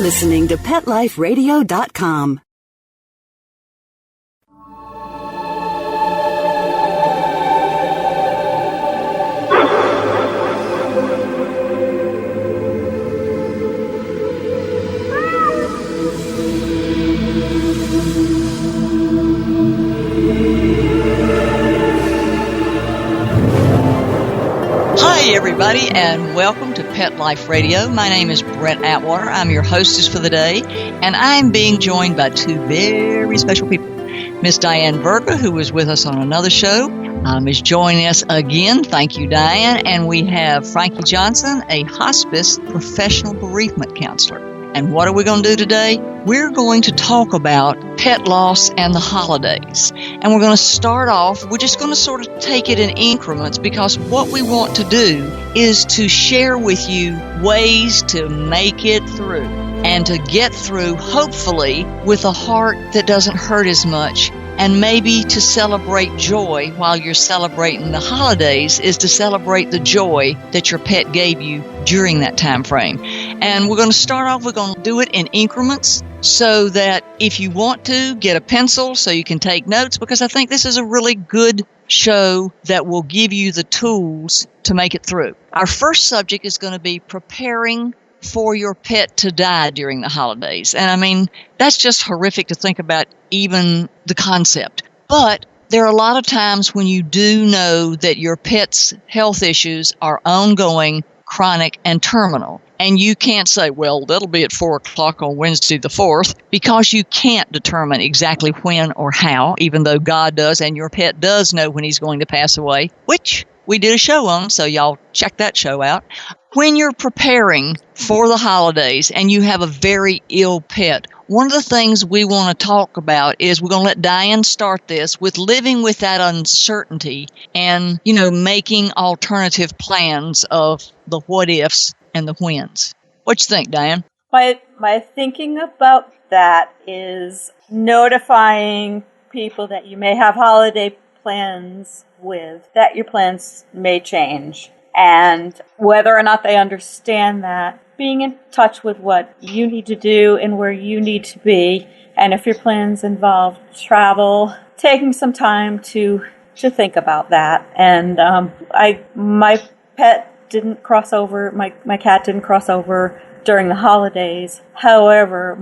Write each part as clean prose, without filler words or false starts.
listening to PetLifeRadio.com. Hi, everybody, and welcome to Pet Life Radio. My name is Brent Atwater. I'm your hostess for the day, and I'm being joined by two very special people. Miss Diane Berger, who was with us on another show, is joining us again. Thank you, Diane. And we have Frankie Johnson, a hospice professional bereavement counselor. And what are we going to do today? We're going to talk about pet loss and the holidays. And we're going to start off, we're just going to sort of take it in increments, because what we want to do is to share with you ways to make it through and to get through, hopefully, with a heart that doesn't hurt as much. And maybe to celebrate joy while you're celebrating the holidays is to celebrate the joy that your pet gave you during that time frame. And we're going to start off, we're going to do it in increments so that if you want to, get a pencil so you can take notes, because I think this is a really good show that will give you the tools to make it through. Our first subject is going to be preparing for your pet to die during the holidays. And I mean, that's just horrific to think about, even the concept. But there are a lot of times when you do know that your pet's health issues are ongoing, chronic, and terminal. And you can't say, well, that'll be at 4 o'clock on Wednesday the 4th, because you can't determine exactly when or how, even though God does, and your pet does know when he's going to pass away, which we did a show on, so y'all check that show out. When you're preparing for the holidays and you have a very ill pet, one of the things we want to talk about is, we're going to let Diane start this with living with that uncertainty and, making alternative plans of the what ifs and the whens. What you think, Diane? My thinking about that is notifying people that you may have holiday plans with, that your plans may change. And whether or not they understand that, being in touch with what you need to do and where you need to be. And if your plans involve travel, taking some time to think about that. And my pet didn't cross over, my cat didn't cross over during the holidays. However,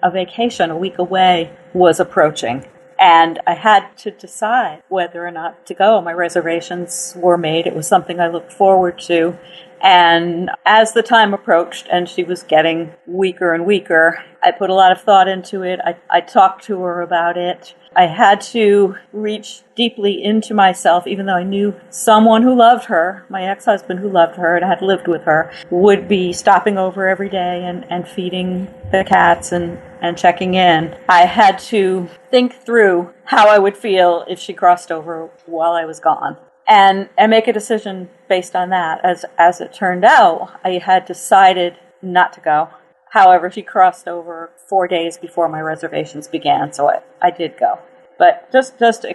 a vacation a week away was approaching. And I had to decide whether or not to go. My reservations were made. It was something I looked forward to. And as the time approached and she was getting weaker and weaker, I put a lot of thought into it. I talked to her about it. I had to reach deeply into myself, even though I knew someone who loved her, my ex-husband who loved her and had lived with her, would be stopping over every day and feeding the cats and checking in. I had to think through how I would feel if she crossed over while I was gone, and make a decision based on that. As it turned out, I had decided not to go. However, she crossed over 4 days before my reservations began, so I did go. But just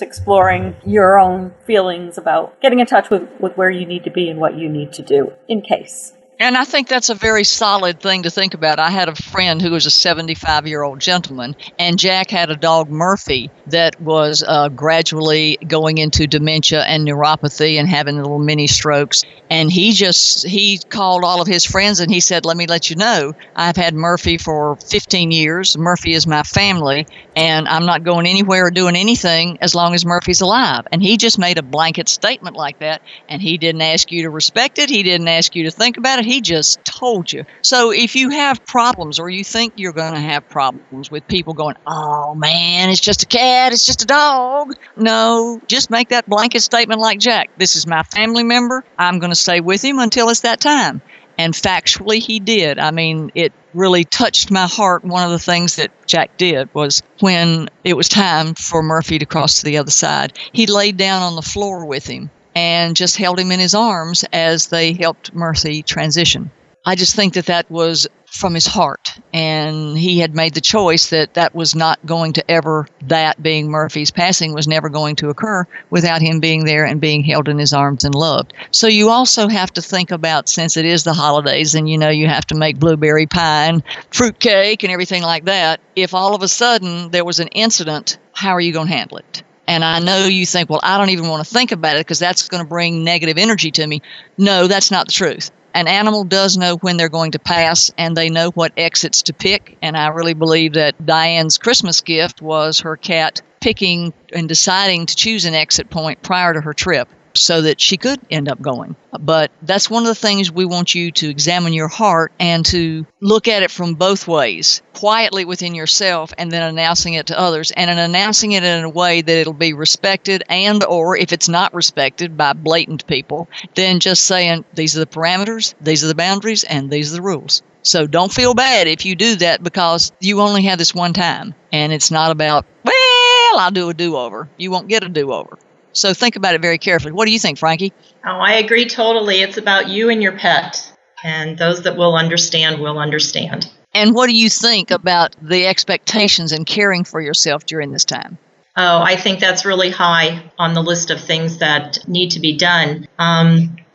exploring your own feelings about getting in touch with where you need to be and what you need to do in case. And I think that's a very solid thing to think about. I had a friend who was a 75-year-old gentleman, and Jack had a dog, Murphy, that was gradually going into dementia and neuropathy and having little mini strokes. And he called all of his friends and he said, let me let you know, I've had Murphy for 15 years. Murphy is my family, and I'm not going anywhere or doing anything as long as Murphy's alive. And he just made a blanket statement like that, and he didn't ask you to respect it. He didn't ask you to think about it. He just told you. So if you have problems, or you think you're going to have problems with people going, oh man, it's just a cat, it's just a dog. No, just make that blanket statement like Jack. This is my family member. I'm going to stay with him until it's that time. And factually, he did. I mean, it really touched my heart. One of the things that Jack did was, when it was time for Murphy to cross to the other side, he laid down on the floor with him and just held him in his arms as they helped Murphy transition. I just think that that was from his heart, and he had made the choice that that was not going to ever, that being Murphy's passing, was never going to occur without him being there and being held in his arms and loved. So you also have to think about, since it is the holidays and you have to make blueberry pie and fruit cake and everything like that, if all of a sudden there was an incident, how are you going to handle it? And I know you think, well, I don't even want to think about it because that's going to bring negative energy to me. No, that's not the truth. An animal does know when they're going to pass, and they know what exits to pick. And I really believe that Diane's Christmas gift was her cat picking and deciding to choose an exit point prior to her trip so that she could end up going. But that's one of the things we want you to examine your heart and to look at it from both ways, quietly within yourself and then announcing it to others, and in announcing it in a way that it'll be respected, and or if it's not respected by blatant people, then just saying these are the parameters, these are the boundaries, and these are the rules. So don't feel bad if you do that, because you only have this one time, and it's not about, well, I'll do a do-over. You won't get a do-over. So think about it very carefully. What do you think, Frankie? Oh, I agree totally. It's about you and your pet. And those that will understand will understand. And what do you think about the expectations and caring for yourself during this time? Oh, I think that's really high on the list of things that need to be done.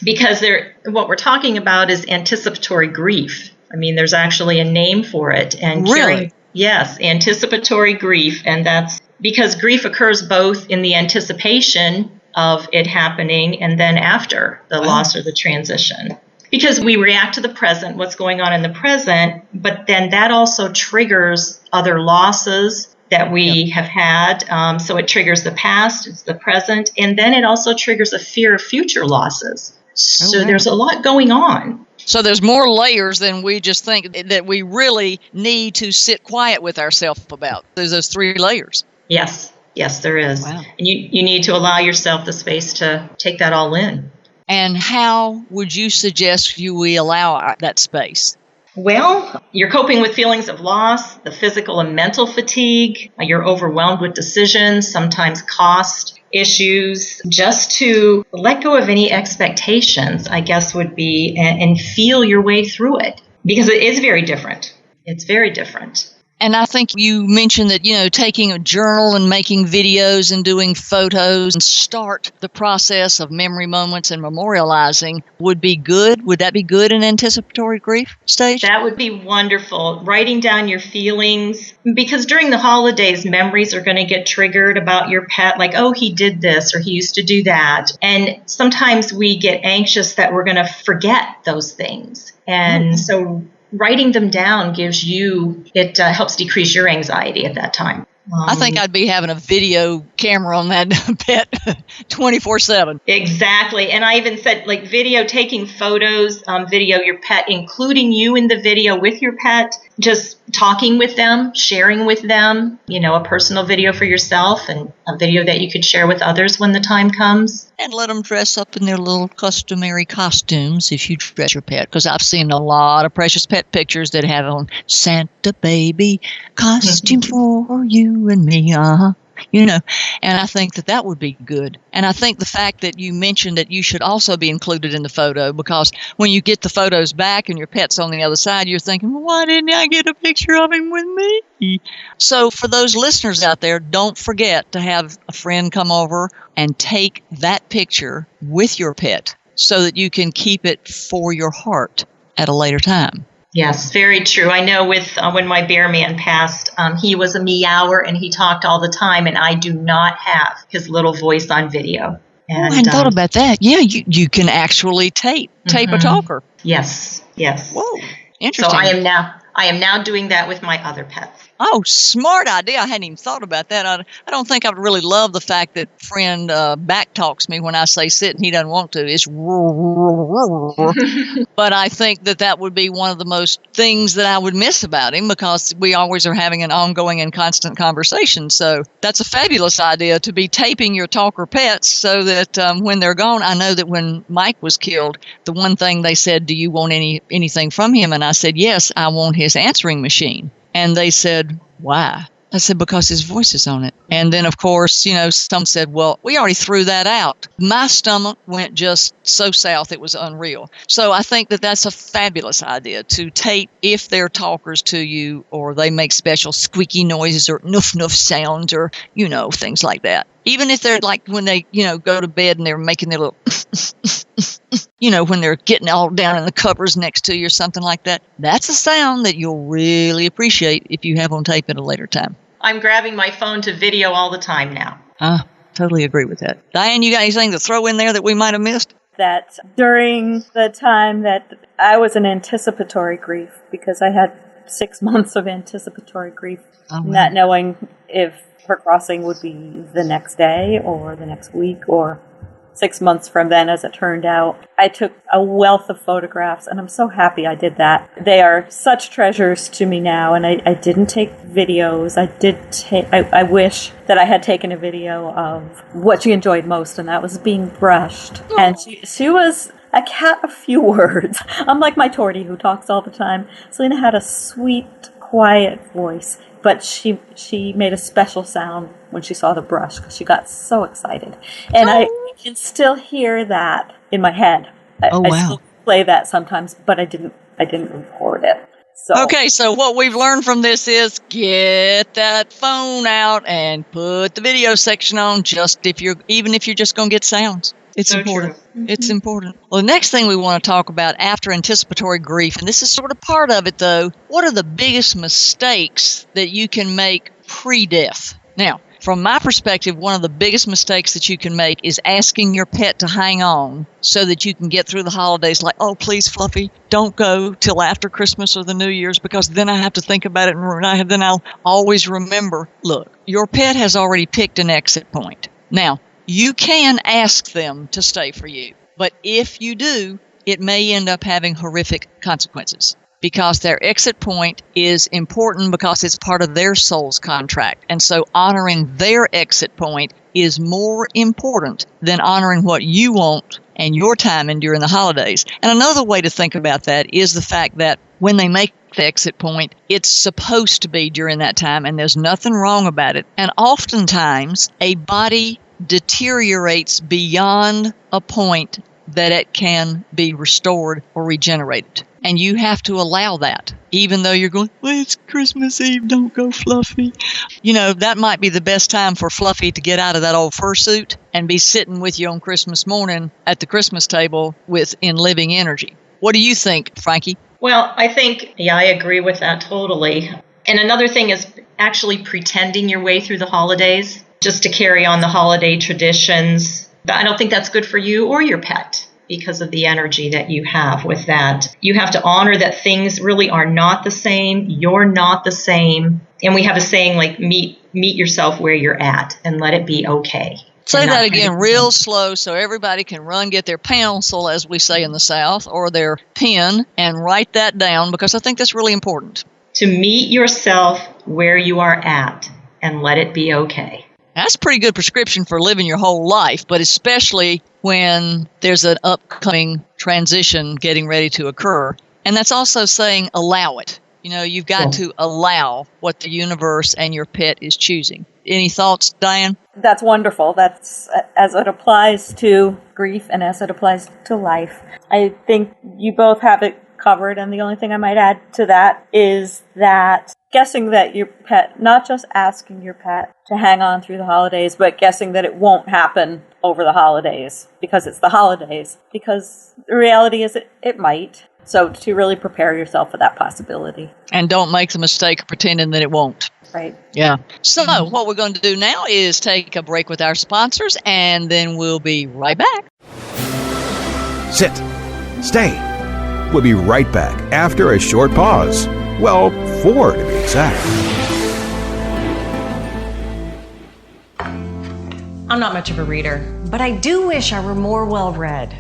Because what we're talking about is anticipatory grief. I mean, there's actually a name for it. And really? Yes, anticipatory grief. And that's because grief occurs both in the anticipation of it happening and then after the loss or the transition. Because we react to the present, what's going on in the present, but then that also triggers other losses that we have had. So it triggers the past, it's the present, and then it also triggers a fear of future losses. So there's a lot going on. So there's more layers than we just think that we really need to sit quiet with ourselves about. There's those 3 layers. Yes, there is. Wow. And you need to allow yourself the space to take that all in. And how would you suggest we allow that space? Well, you're coping with feelings of loss, the physical and mental fatigue, you're overwhelmed with decisions, sometimes cost issues. Just to let go of any expectations, I guess, would be, and feel your way through it. Because it is very different. It's very different. And I think you mentioned that, taking a journal and making videos and doing photos and start the process of memory moments and memorializing would be good. Would that be good in anticipatory grief stage? That would be wonderful. Writing down your feelings, because during the holidays, memories are going to get triggered about your pet, like, oh, he did this or he used to do that. And sometimes we get anxious that we're going to forget those things. And so writing them down helps decrease your anxiety at that time. I think I'd be having a video camera on that pet 24/7. Exactly. And I even said, like, video, taking photos, video your pet, including you in the video with your pet, just talking with them, sharing with them, a personal video for yourself and a video that you could share with others when the time comes. And let them dress up in their little customary costumes if you dress your pet. Because I've seen a lot of precious pet pictures that have on Santa baby costume for you and me, and I think that would be good. And I think the fact that you mentioned that you should also be included in the photo, because when you get the photos back and your pet's on the other side, you're thinking, well, why didn't I get a picture of him with me? So for those listeners out there, don't forget to have a friend come over and take that picture with your pet so that you can keep it for your heart at a later time. Yes, very true. I know with when my bear man passed, he was a meower and he talked all the time, and I do not have his little voice on video. And, I hadn't thought about that. Yeah, you can actually tape a talker. Yes. Whoa, interesting. So I am now doing that with my other pets. Oh, smart idea. I hadn't even thought about that. I don't think I would really love the fact that friend back talks me when I say sit and he doesn't want to. It's but I think that would be one of the most things that I would miss about him, because we always are having an ongoing and constant conversation. So that's a fabulous idea, to be taping your talker pets so that when they're gone. I know that when Mike was killed, the one thing they said, do you want anything from him? And I said, yes, I want his answering machine. And they said, why? I said, because his voice is on it. And then, of course, some said, well, we already threw that out. My stomach went just so south, it was unreal. So I think that that's a fabulous idea to tape if they're talkers to you or they make special squeaky noises or noof sounds or, things like that. Even if they're like when they, go to bed and they're making their little, when they're getting all down in the covers next to you or something like that. That's a sound that you'll really appreciate if you have on tape at a later time. I'm grabbing my phone to video all the time now. Totally agree with that. Diane, you got anything to throw in there that we might have missed? That during the time that I was in anticipatory grief, because I had 6 months of anticipatory grief, not knowing if her crossing would be the next day or the next week or 6 months from then, as it turned out. I took a wealth of photographs, and I'm so happy I did that. They are such treasures to me now, and I didn't take videos. I wish that I had taken a video of what she enjoyed most, and that was being brushed. And she was a cat of few words. Unlike my Tortie, who talks all the time, Selena had a sweet, quiet voice. But she made a special sound when she saw the brush because she got so excited. And I can still hear that in my head. I still play that sometimes, but I didn't record it. So what we've learned from this is get that phone out and put the video section on even if you're just going to get sounds. It's so important. Mm-hmm. It's important. Well, the next thing we want to talk about after anticipatory grief, and this is sort of part of it, though, what are the biggest mistakes that you can make pre-death? Now, from my perspective, one of the biggest mistakes that you can make is asking your pet to hang on so that you can get through the holidays like, oh, please, Fluffy, don't go till after Christmas or the New Year's because then I have to think about it and then I'll always remember. Look, your pet has already picked an exit point. Now, you can ask them to stay for you, but if you do, it may end up having horrific consequences because their exit point is important because it's part of their soul's contract. And so honoring their exit point is more important than honoring what you want and your time in during the holidays. And another way to think about that is the fact that when they make the exit point, it's supposed to be during that time, and there's nothing wrong about it. And oftentimes, a body deteriorates beyond a point that it can be restored or regenerated. And you have to allow that, even though you're going, well, it's Christmas Eve, don't go Fluffy. That might be the best time for Fluffy to get out of that old fursuit and be sitting with you on Christmas morning at the Christmas table in living energy. What do you think, Frankie? Well, I think, I agree with that totally. And another thing is actually pretending your way through the holidays just to carry on the holiday traditions. I don't think that's good for you or your pet because of the energy that you have with that. You have to honor that things really are not the same. You're not the same. And we have a saying like, meet yourself where you're at and let it be okay. Say that again real slow so everybody can get their pencil, as we say in the South, or their pen and write that down because I think that's really important. To meet yourself where you are at and let it be okay. That's a pretty good prescription for living your whole life, but especially when there's an upcoming transition getting ready to occur. And that's also saying allow it. You've got to allow what the universe and your pet is choosing. Any thoughts, Diane? That's wonderful. That's as it applies to grief and as it applies to life. I think you both have it covered, and the only thing I might add to that is that guessing that your pet, not just asking your pet to hang on through the holidays, but guessing that it won't happen over the holidays because it's the holidays. Because the reality is it might. So to really prepare yourself for that possibility. And don't make the mistake of pretending that it won't. Right. Yeah. So what we're going to do now is take a break with our sponsors, and then we'll be right back. Sit. Stay. We'll be right back after a short pause. Well, 4 to be exact. I'm not much of a reader, but I do wish I were more well-read.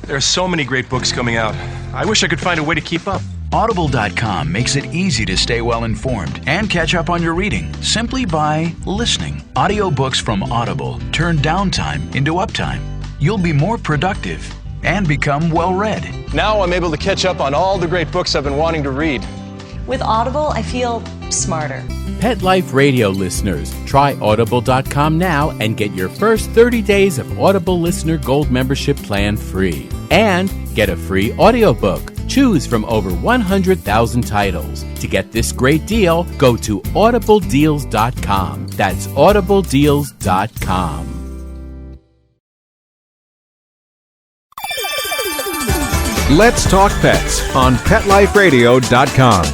There are so many great books coming out. I wish I could find a way to keep up. Audible.com makes it easy to stay well informed and catch up on your reading simply by listening. Audiobooks from Audible turn downtime into uptime. You'll be more productive and become well read. Now I'm able to catch up on all the great books I've been wanting to read. With Audible, I feel smarter. Pet Life Radio listeners, try Audible.com now and get your first 30 days of Audible Listener Gold membership plan free. And get a free audiobook. Choose from over 100,000 titles. To get this great deal, go to audibledeals.com. That's audibledeals.com. Let's Talk Pets on PetLifeRadio.com.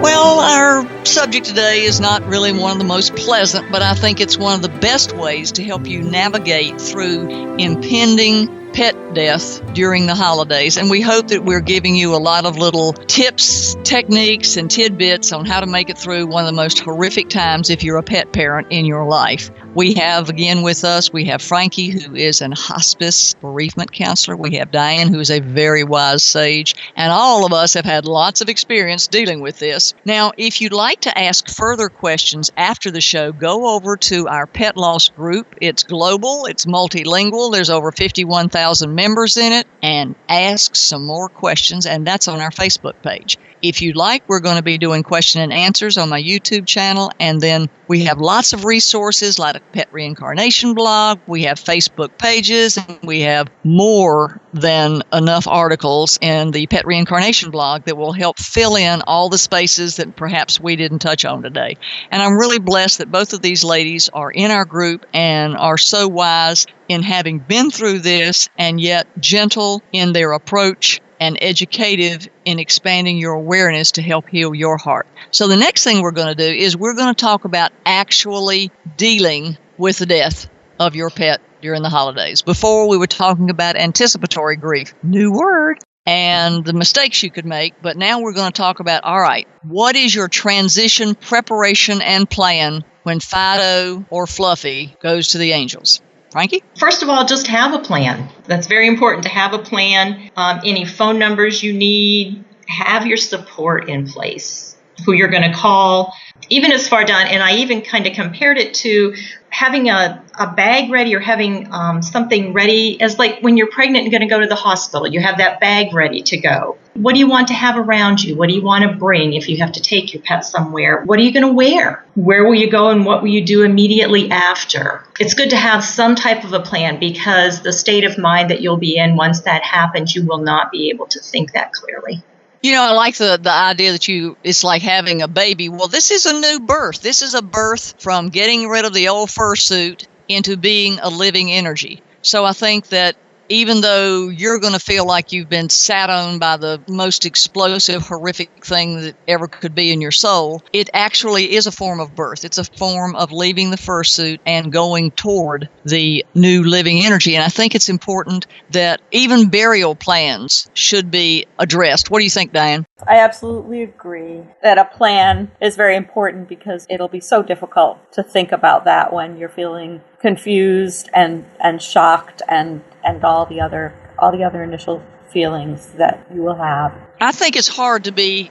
Well, our subject today is not really one of the most pleasant, but I think it's one of the best ways to help you navigate through impending pet death during the holidays. And we hope that we're giving you a lot of little tips, techniques, and tidbits on how to make it through one of the most horrific times if you're a pet parent in your life. We have, again, with us, we have Frankie, who is an hospice bereavement counselor. We have Diane, who is a very wise sage. And all of us have had lots of experience dealing with this. Now, if you'd like to ask further questions after the show, go over to our Pet Loss group. It's global. It's multilingual. There's over 51,000 members in it. And ask some more questions. And that's on our Facebook page. If you'd like, we're going to be doing question and answers on my YouTube channel. And then we have lots of resources like a pet reincarnation blog. We have Facebook pages. And we have more than enough articles in the pet reincarnation blog that will help fill in all the spaces that perhaps we didn't touch on today. And I'm really blessed that both of these ladies are in our group and are so wise in having been through this and yet gentle in their approach and educative in expanding your awareness to help heal your heart. So the next thing we're going to do is we're going to talk about actually dealing with the death of your pet during the holidays. Before, we were talking about anticipatory grief, new word, and the mistakes you could make. But now we're going to talk about, all right, what is your transition preparation and plan when Fido or Fluffy goes to the angels? Frankie? First of all, just have a plan. That's very important to have a plan. Any phone numbers you need, have your support in place, who you're going to call, even as far down. And I even kind of compared it to having a bag ready or having something ready as like when you're pregnant and going to go to the hospital, you have that bag ready to go. What do you want to have around you? What do you want to bring if you have to take your pet somewhere? What are you going to wear? Where will you go and what will you do immediately after? It's good to have some type of a plan because the state of mind that you'll be in once that happens, you will not be able to think that clearly. You know, I like the idea that it's like having a baby. Well, this is a new birth. This is a birth from getting rid of the old fursuit into being a living energy. So I think that even though you're going to feel like you've been sat on by the most explosive, horrific thing that ever could be in your soul, it actually is a form of birth. It's a form of leaving the fursuit and going toward the new living energy. And I think it's important that even burial plans should be addressed. What do you think, Diane? I absolutely agree that a plan is very important because it'll be so difficult to think about that when you're feeling confused and shocked and all the other initial feelings that you will have. I think it's hard to be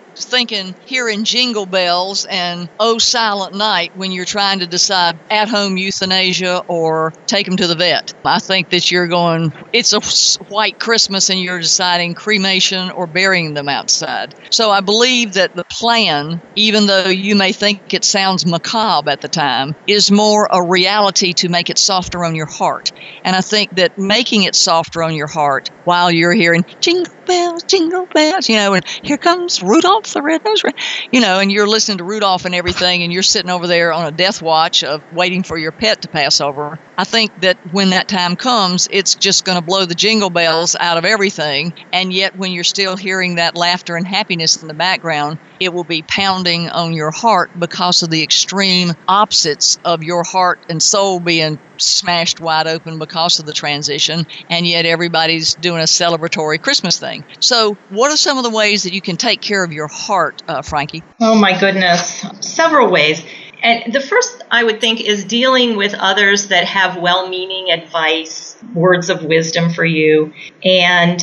hearing jingle bells and oh silent night when you're trying to decide at-home euthanasia or take them to the vet. I think that it's a white Christmas and you're deciding cremation or burying them outside. So I believe that the plan, even though you may think it sounds macabre at the time, is more a reality to make it softer on your heart. And I think that making it softer on your heart while you're hearing jingle bells, and here comes Rudolph the Red-Nosed Reindeer, and you're listening to Rudolph and everything, and you're sitting over there on a death watch of waiting for your pet to pass over. I think that when that time comes, it's just going to blow the jingle bells out of everything, and yet when you're still hearing that laughter and happiness in the background, it will be pounding on your heart because of the extreme opposites of your heart and soul being smashed wide open because of the transition, and yet everybody's doing a celebratory Christmas thing. So what are some of the ways that you can take care of your heart, Frankie? Oh my goodness, several ways. And the first I would think is dealing with others that have well-meaning advice, words of wisdom for you. And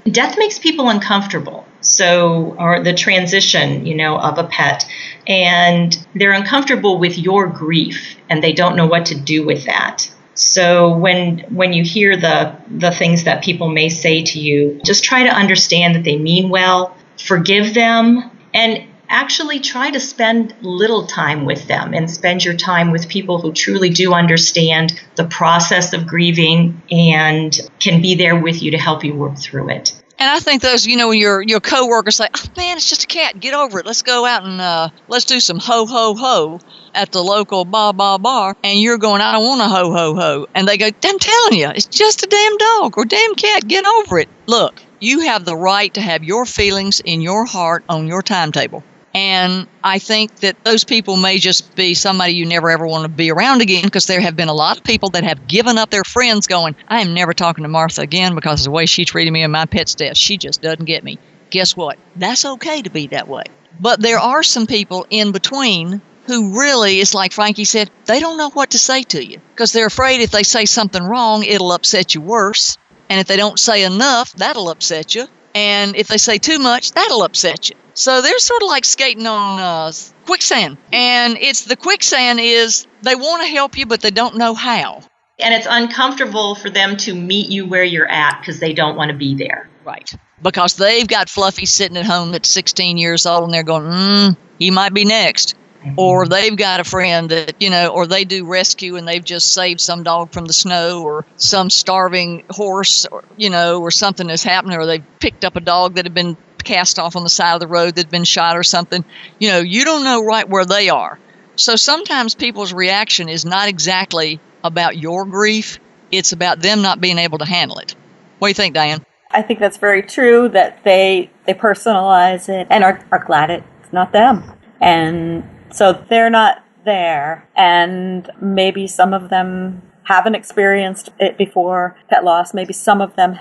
death makes people uncomfortable. Or the transition, of a pet. And they're uncomfortable with your grief and they don't know what to do with that. So when you hear the things that people may say to you, just try to understand that they mean well, forgive them, and actually try to spend little time with them and spend your time with people who truly do understand the process of grieving and can be there with you to help you work through it. And I think those, when your coworkers say, "Oh man, it's just a cat. Get over it. Let's go out and let's do some ho ho ho at the local bar," and you're going, "I don't want a ho ho ho," and they go, "I'm telling you, it's just a damn dog or damn cat. Get over it." Look, you have the right to have your feelings in your heart on your timetable. And I think that those people may just be somebody you never ever want to be around again, because there have been a lot of people that have given up their friends going, "I am never talking to Martha again because of the way she treated me in my pet's death. She just doesn't get me." Guess what? That's okay to be that way. But there are some people in between who really, it's like Frankie said, they don't know what to say to you because they're afraid if they say something wrong, it'll upset you worse. And if they don't say enough, that'll upset you. And if they say too much, that'll upset you. So they're sort of like skating on quicksand. And it's the quicksand is they want to help you, but they don't know how. And it's uncomfortable for them to meet you where you're at because they don't want to be there. Right. Because they've got Fluffy sitting at home that's 16 years old and they're going, he might be next. Mm-hmm. Or they've got a friend that, or they do rescue and they've just saved some dog from the snow or some starving horse, or something has happened, or they've picked up a dog that had been cast off on the side of the road that had been shot or something. You don't know right where they are. So sometimes people's reaction is not exactly about your grief. It's about them not being able to handle it. What do you think, Diane? I think that's very true, that they personalize it and are glad it's not them. And so they're not there. And maybe some of them haven't experienced it before, pet loss. Maybe some of them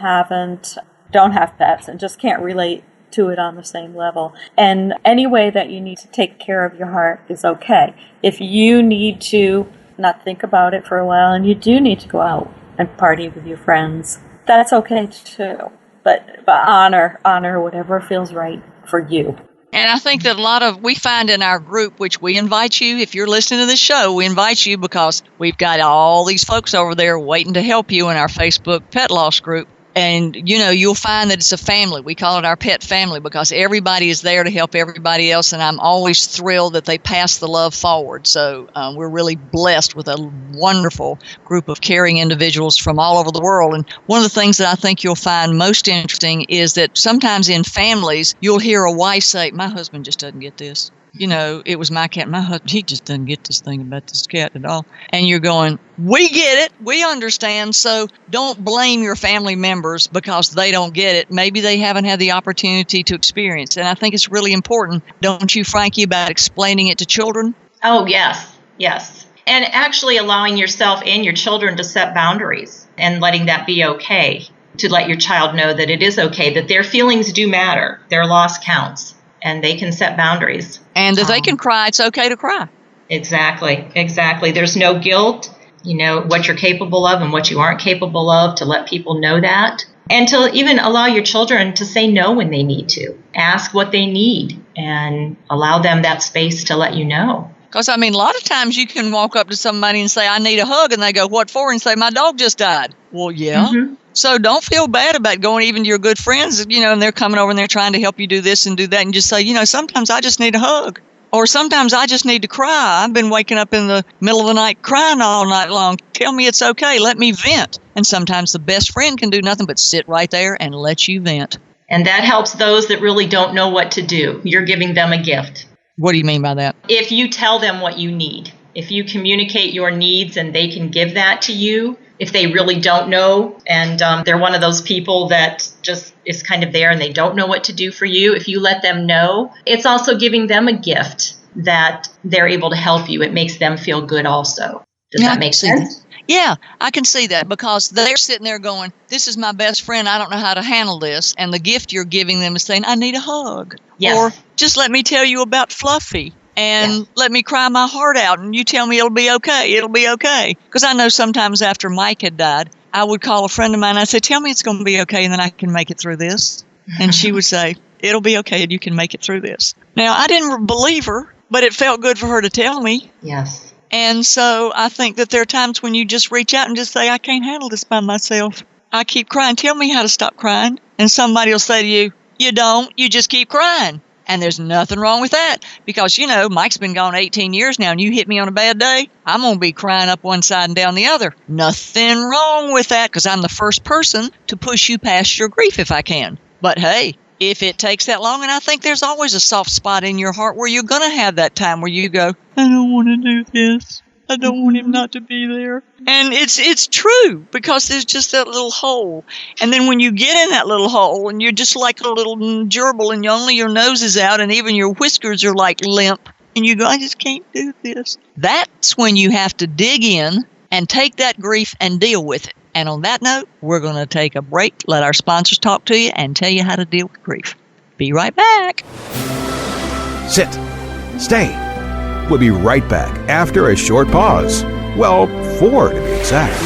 don't have pets and just can't relate to it on the same level. And any way that you need to take care of your heart is okay. If you need to not think about it for a while and you do need to go out and party with your friends, that's okay too. But honor whatever feels right for you. And I think that we find in our group, which we invite you, if you're listening to this show, we invite you because we've got all these folks over there waiting to help you in our Facebook pet loss group. And, you'll find that it's a family. We call it our pet family because everybody is there to help everybody else. And I'm always thrilled that they pass the love forward. So we're really blessed with a wonderful group of caring individuals from all over the world. And one of the things that I think you'll find most interesting is that sometimes in families, you'll hear a wife say, "My husband just doesn't get this. It was my cat. My husband, he just doesn't get this thing about this cat at all." And you're going, "We get it. We understand." So don't blame your family members because they don't get it. Maybe they haven't had the opportunity to experience. And I think it's really important, don't you, Frankie, about explaining it to children? Oh, yes. Yes. And actually allowing yourself and your children to set boundaries and letting that be okay, to let your child know that it is okay, that their feelings do matter. Their loss counts. And they can set boundaries. And if they can cry, it's okay to cry. Exactly. There's no guilt, what you're capable of and what you aren't capable of, to let people know that. And to even allow your children to say no when they need to. Ask what they need and allow them that space to let you know. Because, a lot of times you can walk up to somebody and say, "I need a hug," and they go, "What for?" and say, "My dog just died." Well, yeah. Mm-hmm. So don't feel bad about going even to your good friends, and they're coming over and they're trying to help you do this and do that, and just say, sometimes I just need a hug. Or sometimes I just need to cry. I've been waking up in the middle of the night crying all night long. Tell me it's okay. Let me vent. And sometimes the best friend can do nothing but sit right there and let you vent. And that helps those that really don't know what to do. You're giving them a gift. What do you mean by that? If you tell them what you need, if you communicate your needs and they can give that to you, if they really don't know and they're one of those people that just is kind of there and they don't know what to do for you, if you let them know, it's also giving them a gift that they're able to help you. It makes them feel good also. Does that make sense? Yeah, I can see that because they're sitting there going, "This is my best friend. I don't know how to handle this." And the gift you're giving them is saying, "I need a hug." Yes. Or just let me tell you about Fluffy. And let me cry my heart out, and you tell me it'll be okay. It'll be okay. Because I know sometimes after Mike had died, I would call a friend of mine and I'd say, "Tell me it's going to be okay, and then I can make it through this." And she would say, "It'll be okay, and you can make it through this." Now, I didn't believe her, but it felt good for her to tell me. Yes. And so I think that there are times when you just reach out and just say, I can't handle this by myself. I keep crying. Tell me how to stop crying. And somebody will say to you, you don't. You just keep crying. And there's nothing wrong with that because, Mike's been gone 18 years now and you hit me on a bad day, I'm going to be crying up one side and down the other. Nothing wrong with that because I'm the first person to push you past your grief if I can. But hey, if it takes that long, and I think there's always a soft spot in your heart where you're going to have that time where you go, I don't want to do this. I don't want him not to be there. And it's true because there's just that little hole. And then when you get in that little hole and you're just like a little gerbil and only your nose is out and even your whiskers are like limp and you go, I just can't do this. That's when you have to dig in and take that grief and deal with it. And on that note, we're going to take a break, let our sponsors talk to you and tell you how to deal with grief. Be right back. Sit. Stay. We'll be right back after a short pause. Well, 4 to be exact.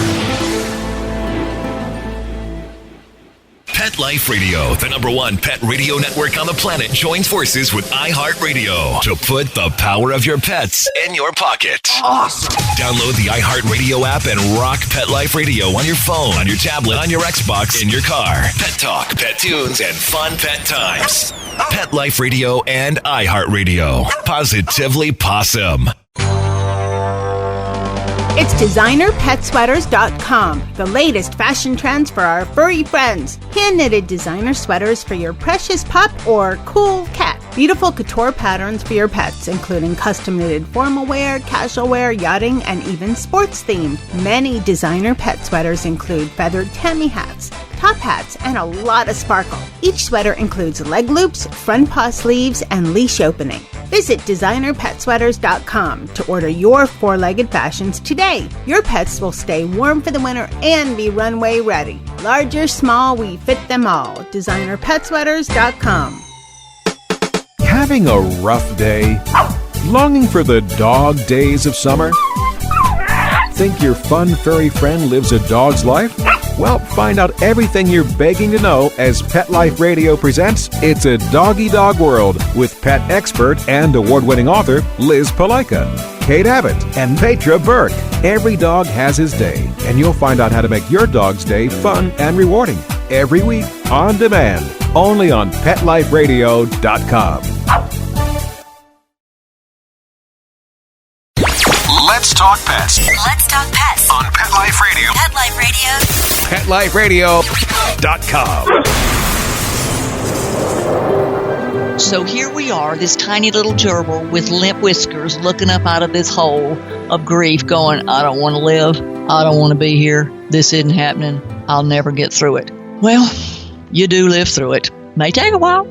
Pet Life Radio, the #1 pet radio network on the planet, joins forces with iHeartRadio to put the power of your pets in your pocket. Awesome. Download the iHeartRadio app and rock Pet Life Radio on your phone, on your tablet, on your Xbox, in your car. Pet talk, pet tunes, and fun pet times. Pet Life Radio and iHeartRadio. Positively Possum. It's designerpetsweaters.com, the latest fashion trends for our furry friends. Hand-knitted designer sweaters for your precious pup or cool cat. Beautiful couture patterns for your pets, including custom-knitted formal wear, casual wear, yachting, and even sports themed. Many designer pet sweaters include feathered Tammy hats, top hats, and a lot of sparkle. Each sweater includes leg loops, front paw sleeves, and leash opening. Visit designerpetsweaters.com to order your four-legged fashions today. Your pets will stay warm for the winter and be runway ready. Large or small, we fit them all. designerpetsweaters.com. Having a rough day? Longing for the dog days of summer? Think your fun furry friend lives a dog's life? Well, find out everything you're begging to know as Pet Life Radio presents It's a Doggy Dog World with pet expert and award-winning author Liz Palaika, Kate Abbott, and Petra Burke. Every dog has his day, and you'll find out how to make your dog's day fun and rewarding. Every week, on demand, only on PetLifeRadio.com. Let's talk pets. Let's talk pets On Pet Life Radio. Pet Life Radio. PetLifeRadio.com. So here we are, this tiny little gerbil with limp whiskers looking up out of this hole of grief going, I don't want to live. I don't want to be here. This isn't happening. I'll never get through it. Well, you do live through it. May take a while.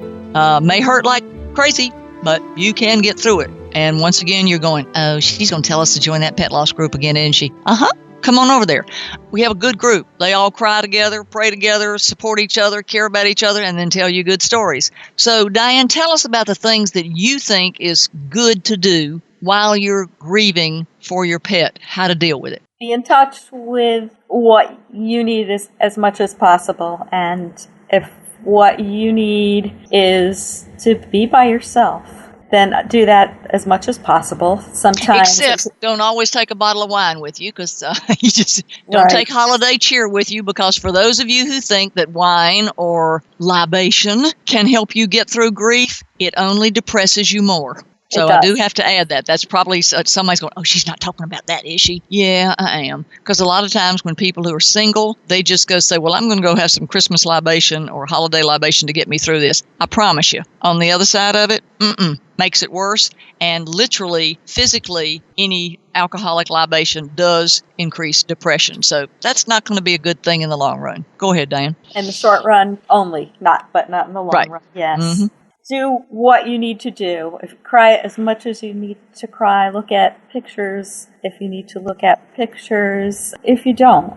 May hurt like crazy, but you can get through it. And once again, you're going, oh, she's going to tell us to join that pet loss group again, isn't she? Uh-huh. Come on over there. We have a good group. They all cry together, pray together, support each other, care about each other, and then tell you good stories. So, Diane, tell us about the things that you think is good to do while you're grieving for your pet, how to deal with it. Be in touch with what you need as much as possible. And if what you need is to be by yourself, then do that as much as possible. Sometimes, except don't always take a bottle of wine with you, because you just don't take holiday cheer with you, because for those of you who think that wine or libation can help you get through grief, it only depresses you more. So I do have to add that. That's probably somebody's going, oh, she's not talking about that, is she? Yeah, I am. Because a lot of times when people who are single, they just go say, well, I'm going to go have some Christmas libation or holiday libation to get me through this. I promise you. On the other side of it, makes it worse. And literally, physically, any alcoholic libation does increase depression. So that's not going to be a good thing in the long run. Go ahead, Diane. In the short run only, not in the long run. Yes. Mm-hmm. Do what you need to do. If you cry as much as you need to cry, look at pictures if you need to look at pictures. If you don't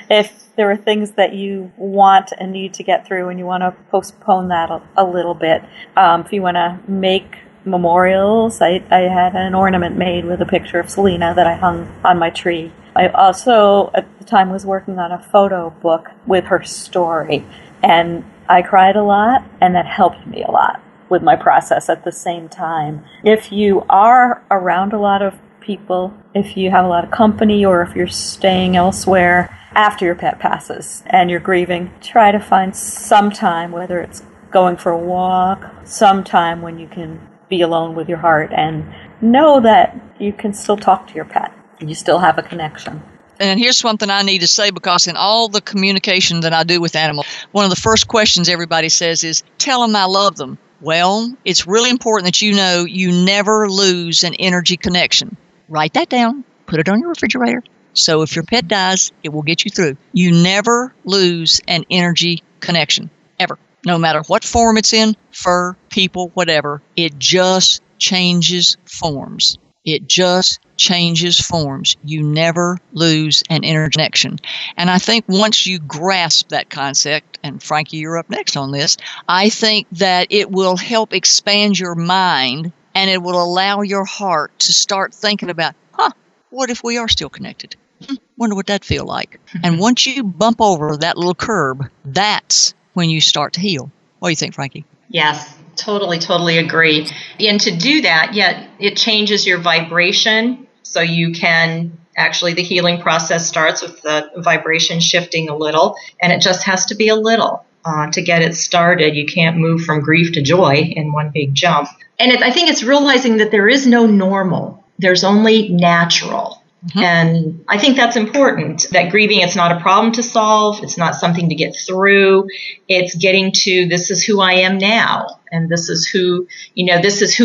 if there are things that you want and need to get through and you want to postpone that a little bit. If you want to make memorials, I had an ornament made with a picture of Selena that I hung on my tree. I also, at the time, was working on a photo book with her story, and I cried a lot, and that helped me a lot with my process at the same time. If you are around a lot of people, if you have a lot of company or if you're staying elsewhere after your pet passes and you're grieving, try to find some time, whether it's going for a walk, some time when you can be alone with your heart and know that you can still talk to your pet. You still have a connection. And here's something I need to say, because in all the communication that I do with animals, one of the first questions everybody says is, tell them I love them. Well, it's really important that you know you never lose an energy connection. Write that down. Put it on your refrigerator. So if your pet dies, it will get you through. You never lose an energy connection, ever. No matter what form it's in, fur, people, whatever, it just changes forms. It just changes forms. You never lose an energy connection. And I think once you grasp that concept, and Frankie, you're up next on this, I think that it will help expand your mind and it will allow your heart to start thinking about, what if we are still connected? Wonder what that'd feel like. And once you bump over that little curb, that's when you start to heal. What do you think, Frankie? Yes, totally agree. And to do that, it changes your vibration. So you can actually, the healing process starts with the vibration shifting a little, and it just has to be a little to get it started. You can't move from grief to joy in one big jump. And I think it's realizing that there is no normal. There's only natural. Mm-hmm. And I think that's important, that grieving, it's not a problem to solve. It's not something to get through. It's getting to, this is who I am now. And this is who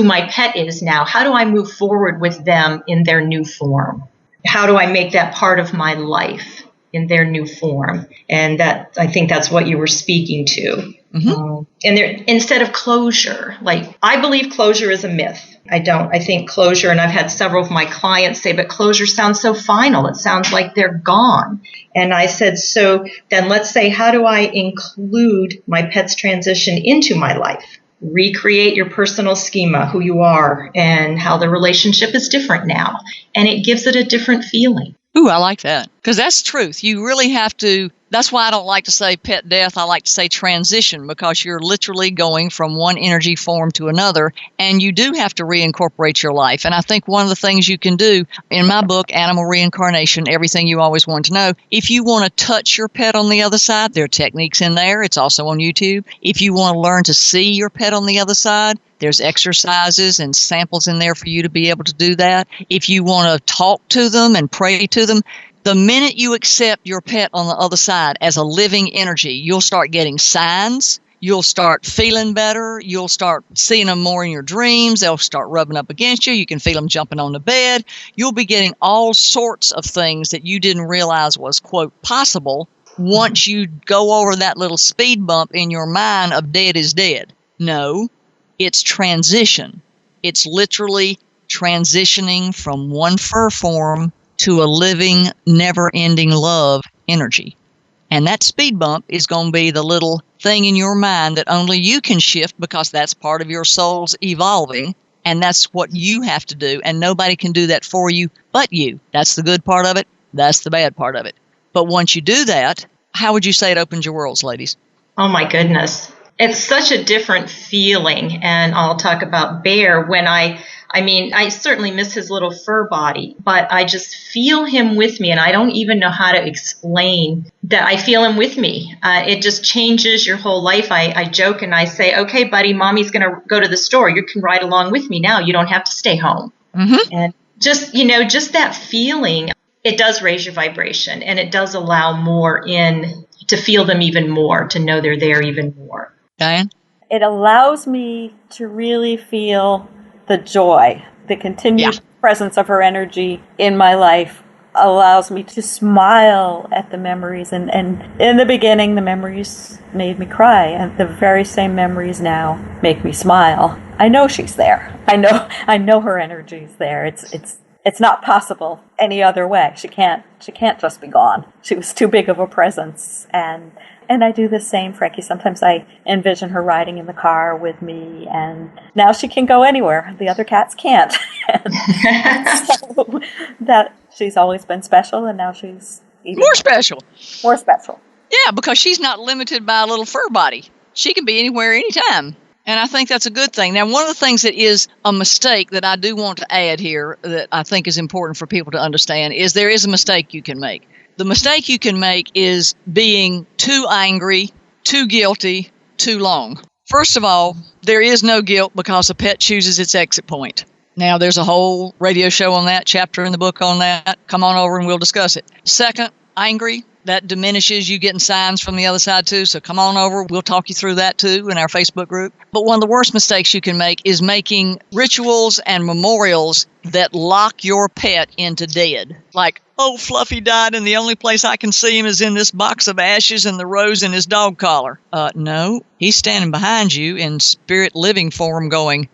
my pet is now. How do I move forward with them in their new form? How do I make that part of my life in their new form? And I think that's what you were speaking to. Mm-hmm. And instead of closure, like, I believe closure is a myth. I don't. I think closure, and I've had several of my clients say, but closure sounds so final. It sounds like they're gone. And I said, so then let's say, how do I include my pet's transition into my life? Recreate your personal schema, who you are, and how the relationship is different now. And it gives it a different feeling. Ooh, I like that. Because that's truth. You really have to. That's why I don't like to say pet death. I like to say transition, because you're literally going from one energy form to another, and you do have to reincorporate your life. And I think one of the things you can do in my book, Animal Reincarnation, Everything You Always Wanted to Know, if you want to touch your pet on the other side, there are techniques in there. It's also on YouTube. If you want to learn to see your pet on the other side, there's exercises and samples in there for you to be able to do that. If you want to talk to them and pray to them, the minute you accept your pet on the other side as a living energy, you'll start getting signs. You'll start feeling better. You'll start seeing them more in your dreams. They'll start rubbing up against you. You can feel them jumping on the bed. You'll be getting all sorts of things that you didn't realize was, quote, possible once you go over that little speed bump in your mind of dead is dead. No, it's transition. It's literally transitioning from one fur form to a living, never-ending love energy. And that speed bump is going to be the little thing in your mind that only you can shift, because that's part of your soul's evolving, and that's what you have to do, and nobody can do that for you but you. That's the good part of it. That's the bad part of it. But once you do that, how would you say it opens your worlds, ladies? Oh, my goodness. It's such a different feeling, and I'll talk about Bear. When I certainly miss his little fur body, but I just feel him with me, and I don't even know how to explain that I feel him with me. It just changes your whole life. I joke and I say, okay, buddy, mommy's going to go to the store. You can ride along with me now. You don't have to stay home. Mm-hmm. And just that feeling, it does raise your vibration, and it does allow more to feel them even more, to know they're there even more. Diane? It allows me to really feel the joy, the continued presence of her energy in my life allows me to smile at the memories. And in the beginning, the memories made me cry. And the very same memories now make me smile. I know she's there. I know her energy is there. It's not possible any other way. She can't just be gone. She was too big of a presence. And I do the same, Frankie. Sometimes I envision her riding in the car with me, and now she can go anywhere. The other cats can't. So that she's always been special, and now she's even more special. More special. Yeah, because she's not limited by a little fur body. She can be anywhere, anytime. And I think that's a good thing. Now, one of the things that is a mistake that I do want to add here that I think is important for people to understand is there is a mistake you can make. The mistake you can make is being too angry, too guilty, too long. First of all, there is no guilt because a pet chooses its exit point. Now, there's a whole radio show on that, chapter in the book on that. Come on over and we'll discuss it. Second, angry. That diminishes you getting signs from the other side, too. So come on over. We'll talk you through that, too, in our Facebook group. But one of the worst mistakes you can make is making rituals and memorials that lock your pet into dead. Like, oh, Fluffy died, and the only place I can see him is in this box of ashes and the rose in his dog collar. No, he's standing behind you in spirit living form going,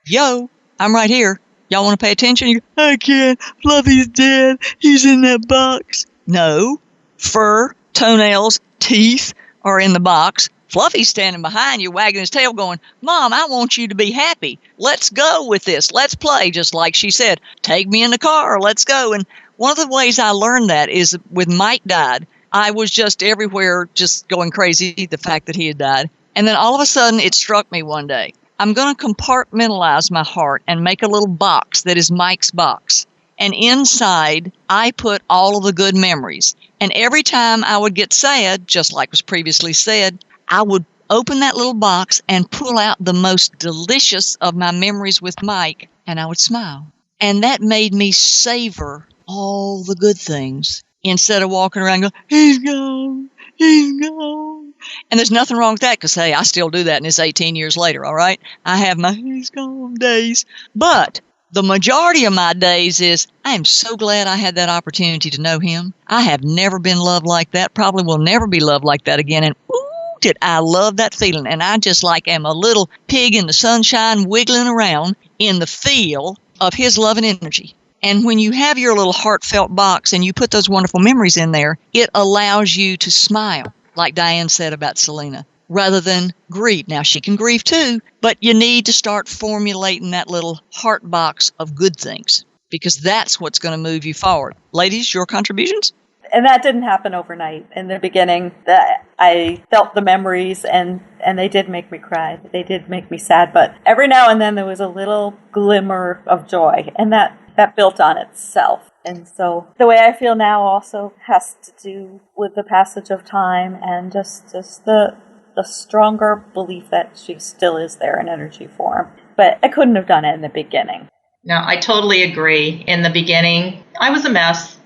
yo, I'm right here. Y'all want to pay attention? I can't. Fluffy's dead. He's in that box. No. Fur, toenails, teeth are in the box. Fluffy's standing behind you, wagging his tail, going, Mom, I want you to be happy. Let's go with this. Let's play, just like she said. Take me in the car. Let's go. And one of the ways I learned that is when Mike died, I was just everywhere just going crazy, the fact that he had died. And then all of a sudden, it struck me one day. I'm going to compartmentalize my heart and make a little box that is Mike's box. And inside, I put all of the good memories. And every time I would get sad, just like was previously said, I would open that little box and pull out the most delicious of my memories with Mike, and I would smile. And that made me savor all the good things instead of walking around going, he's gone, he's gone. And there's nothing wrong with that because, hey, I still do that and it's 18 years later, all right? I have my he's gone days. But the majority of my days is, I am so glad I had that opportunity to know him. I have never been loved like that, probably will never be loved like that again. And ooh, did I love that feeling. And I just like am a little pig in the sunshine wiggling around in the feel of his love and energy. And when you have your little heartfelt box and you put those wonderful memories in there, it allows you to smile, like Diane said about Selena, rather than grieve. Now, she can grieve too, but you need to start formulating that little heart box of good things because that's what's going to move you forward. Ladies, your contributions? And that didn't happen overnight. In the beginning, that I felt the memories, and they did make me cry. They did make me sad, but every now and then there was a little glimmer of joy, and that built on itself. And so the way I feel now also has to do with the passage of time and just the stronger belief that she still is there in energy form. But I couldn't have done it in the beginning. No, I totally agree. In the beginning, I was a mess.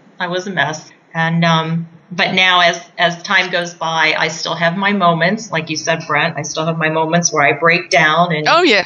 And but now as time goes by, I still have my moments. Like you said, Brent, I still have my moments where I break down and oh yeah.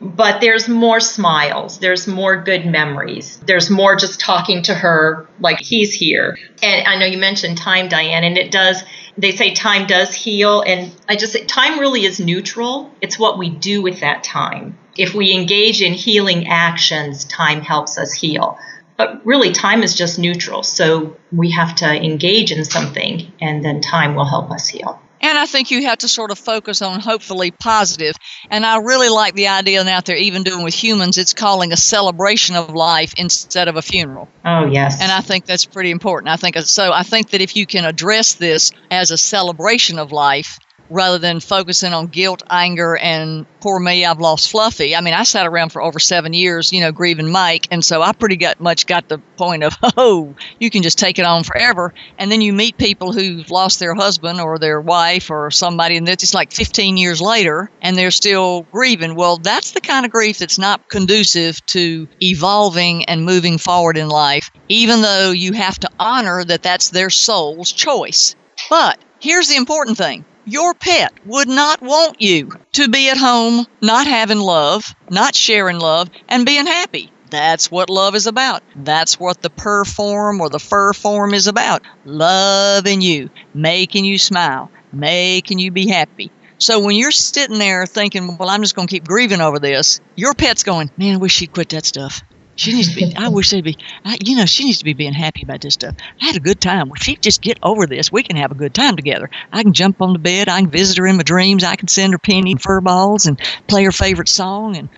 But there's more smiles. There's more good memories. There's more just talking to her like he's here. And I know you mentioned time, Diane, and it does. They say time does heal. And I just say time really is neutral. It's what we do with that time. If we engage in healing actions, time helps us heal. But really, time is just neutral. So we have to engage in something, and then time will help us heal. And I think you have to sort of focus on hopefully positive. And I really like the idea now they're even doing with humans, it's calling a celebration of life instead of a funeral. Oh, yes. And I think that's pretty important. I think that if you can address this as a celebration of life, rather than focusing on guilt, anger, and poor me, I've lost Fluffy. I mean, I sat around for over 7 years, grieving Mike. And so I pretty much got the point of, you can just take it on forever. And then you meet people who've lost their husband or their wife or somebody, and it's like 15 years later, and they're still grieving. Well, that's the kind of grief that's not conducive to evolving and moving forward in life, even though you have to honor that that's their soul's choice. But here's the important thing. Your pet would not want you to be at home, not having love, not sharing love, and being happy. That's what love is about. That's what the purr form or the fur form is about. Loving you, making you smile, making you be happy. So when you're sitting there thinking, well, I'm just going to keep grieving over this, your pet's going, man, I wish she'd quit that stuff. She needs to be, I wish they'd be, she needs to be being happy about this stuff. I had a good time. Well, she'd just get over this. We can have a good time together. I can jump on the bed. I can visit her in my dreams. I can send her penny and fur balls and play her favorite song. And,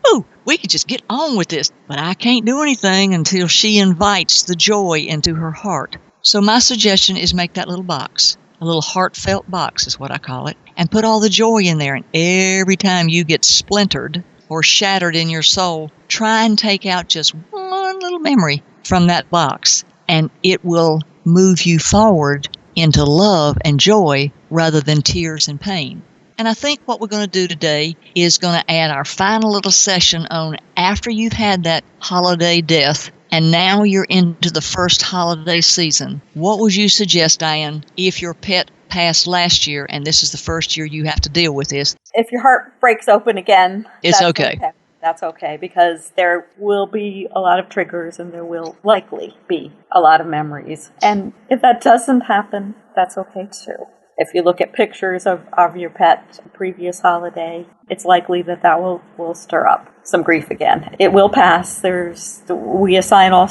we could just get on with this. But I can't do anything until she invites the joy into her heart. So my suggestion is make that little box. a little heartfelt box is what I call it, and put all the joy in there. And every time you get splintered or shattered in your soul, try and take out just one little memory from that box, and it will move you forward into love and joy rather than tears and pain. And I think what we're going to do today is going to add our final little session on after you've had that holiday death and now you're into the first holiday season. What would you suggest, Diane, if your pet passed last year and this is the first year you have to deal with this? If your heart breaks open again, it's okay. That's okay, because there will be a lot of triggers and there will likely be a lot of memories. And if that doesn't happen, that's okay too. If you look at pictures of your pet previous holiday, it's likely that will stir up some grief again. It will pass. We assign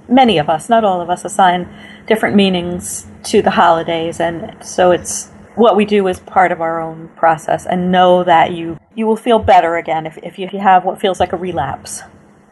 many of us, not all of us, assign different meanings to the holidays, and so it's what we do is part of our own process. And know that you will feel better again if you have what feels like a relapse.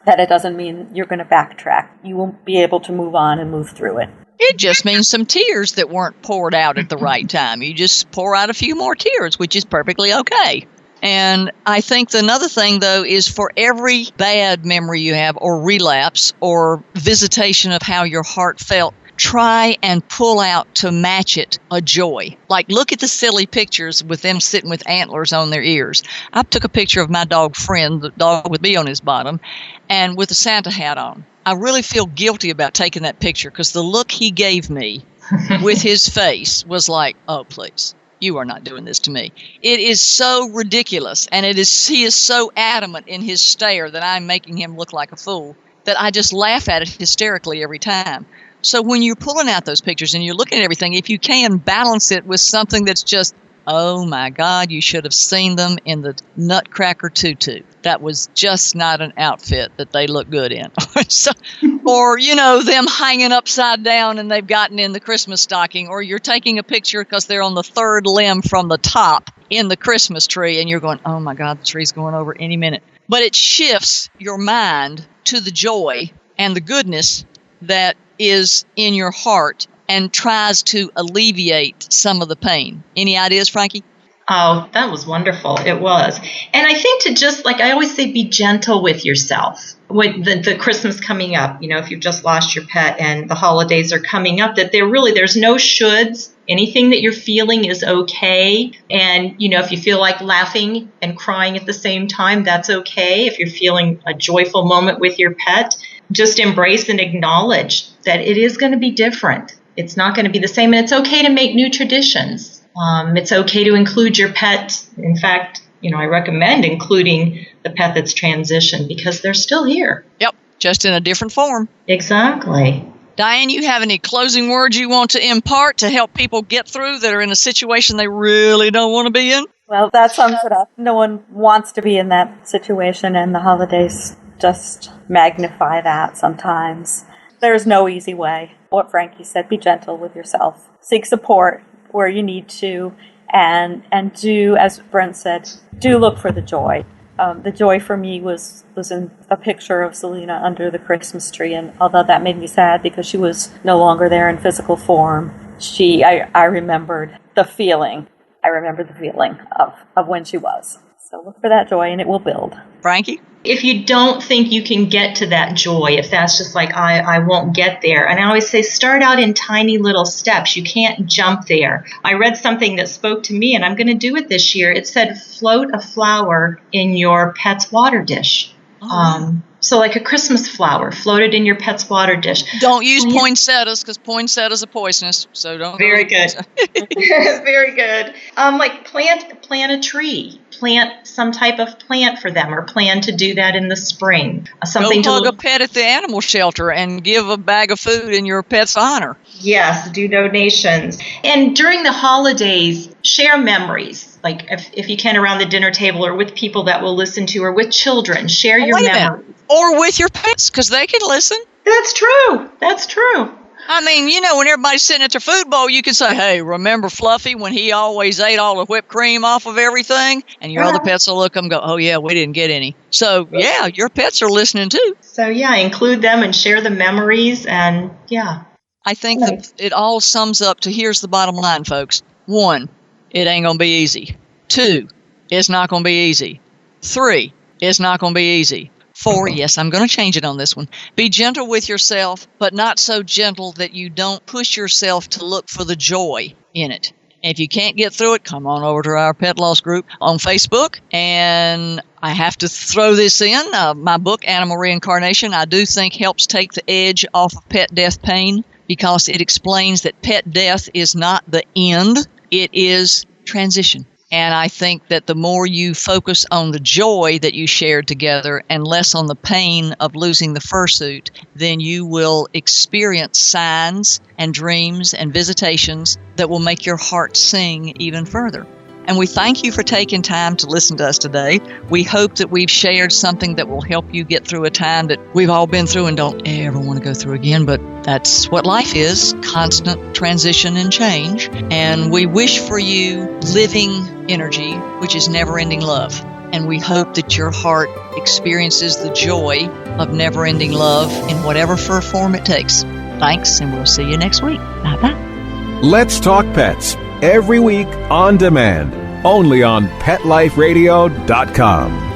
That it doesn't mean you're going to backtrack. You will be able to move on and move through it. It just means some tears that weren't poured out at the right time. You just pour out a few more tears, which is perfectly okay. And I think another thing, though, is for every bad memory you have or relapse or visitation of how your heart felt, try and pull out to match it a joy. Like, look at the silly pictures with them sitting with antlers on their ears. I took a picture of my dog Friend, the dog with me on his bottom, and with a Santa hat on. I really feel guilty about taking that picture because the look he gave me with his face was like, oh, please, you are not doing this to me. It is so ridiculous, and he is so adamant in his stare that I'm making him look like a fool that I just laugh at it hysterically every time. So when you're pulling out those pictures and you're looking at everything, if you can, balance it with something that's just, oh my God, you should have seen them in the Nutcracker tutu. That was just not an outfit that they look good in. Or, them hanging upside down and they've gotten in the Christmas stocking. Or you're taking a picture because they're on the third limb from the top in the Christmas tree and you're going, oh my God, the tree's going over any minute. But it shifts your mind to the joy and the goodness that is in your heart and tries to alleviate some of the pain. Any ideas, Frankie? Oh, that was wonderful. It was. And I think to just, like I always say, be gentle with yourself. With the Christmas coming up, if you've just lost your pet and the holidays are coming up, that there's no shoulds. Anything that you're feeling is okay. And, if you feel like laughing and crying at the same time, that's okay. If you're feeling a joyful moment with your pet, just embrace and acknowledge that it is going to be different. It's not going to be the same. And it's okay to make new traditions. It's okay to include your pet. In fact, I recommend including the pet that's transitioned because they're still here. Yep, just in a different form. Exactly. Diane, you have any closing words you want to impart to help people get through that are in a situation they really don't want to be in? Well, that sums it up. No one wants to be in that situation, and the holidays just magnify that sometimes. There's no easy way. What Frankie said, be gentle with yourself. Seek support where you need to, and do, as Brent said, do look for the joy. The joy for me was in a picture of Selena under the Christmas tree, and although that made me sad because she was no longer there in physical form, I remembered the feeling. I remember the feeling of when she was. So look for that joy, and it will build. Frankie? If you don't think you can get to that joy, if that's just like, I won't get there. And I always say, start out in tiny little steps. You can't jump there. I read something that spoke to me, and I'm going to do it this year. It said, float a flower in your pet's water dish. So like a Christmas flower floated in your pet's water dish. Don't use poinsettias because poinsettias are poisonous. So don't. Very good. Very good. Like plant a tree. Plant some type of plant for them, or plan to do that in the spring. Go hug a pet at the animal shelter and give a bag of food in your pet's honor. Yes, do donations. And during the holidays, share memories. Like if you can around the dinner table or with people that will listen to, or with children, share your memories. Or with your pets, because they can listen. That's true. That's true. I mean, when everybody's sitting at their food bowl, you can say, hey, remember Fluffy when he always ate all the whipped cream off of everything? And your other pets will look and go, oh, yeah, we didn't get any. So, yeah, your pets are listening too. So, yeah, include them and share the memories. And, yeah. I think that it all sums up to here's the bottom line, folks. 1, it ain't going to be easy. 2, it's not going to be easy. 3, it's not going to be easy. 4, yes, I'm going to change it on this one. Be gentle with yourself, but not so gentle that you don't push yourself to look for the joy in it. And if you can't get through it, come on over to our Pet Loss group on Facebook. And I have to throw this in. My book, Animal Reincarnation, I do think helps take the edge off of pet death pain, because it explains that pet death is not the end. It is transition. And I think that the more you focus on the joy that you shared together and less on the pain of losing the fursuit, then you will experience signs and dreams and visitations that will make your heart sing even further. And we thank you for taking time to listen to us today. We hope that we've shared something that will help you get through a time that we've all been through and don't ever want to go through again. But that's what life is, constant transition and change. And we wish for you living energy, which is never-ending love. And we hope that your heart experiences the joy of never-ending love in whatever fur form it takes. Thanks, and we'll see you next week. Bye-bye. Let's Talk Pets, every week on demand, only on PetLifeRadio.com.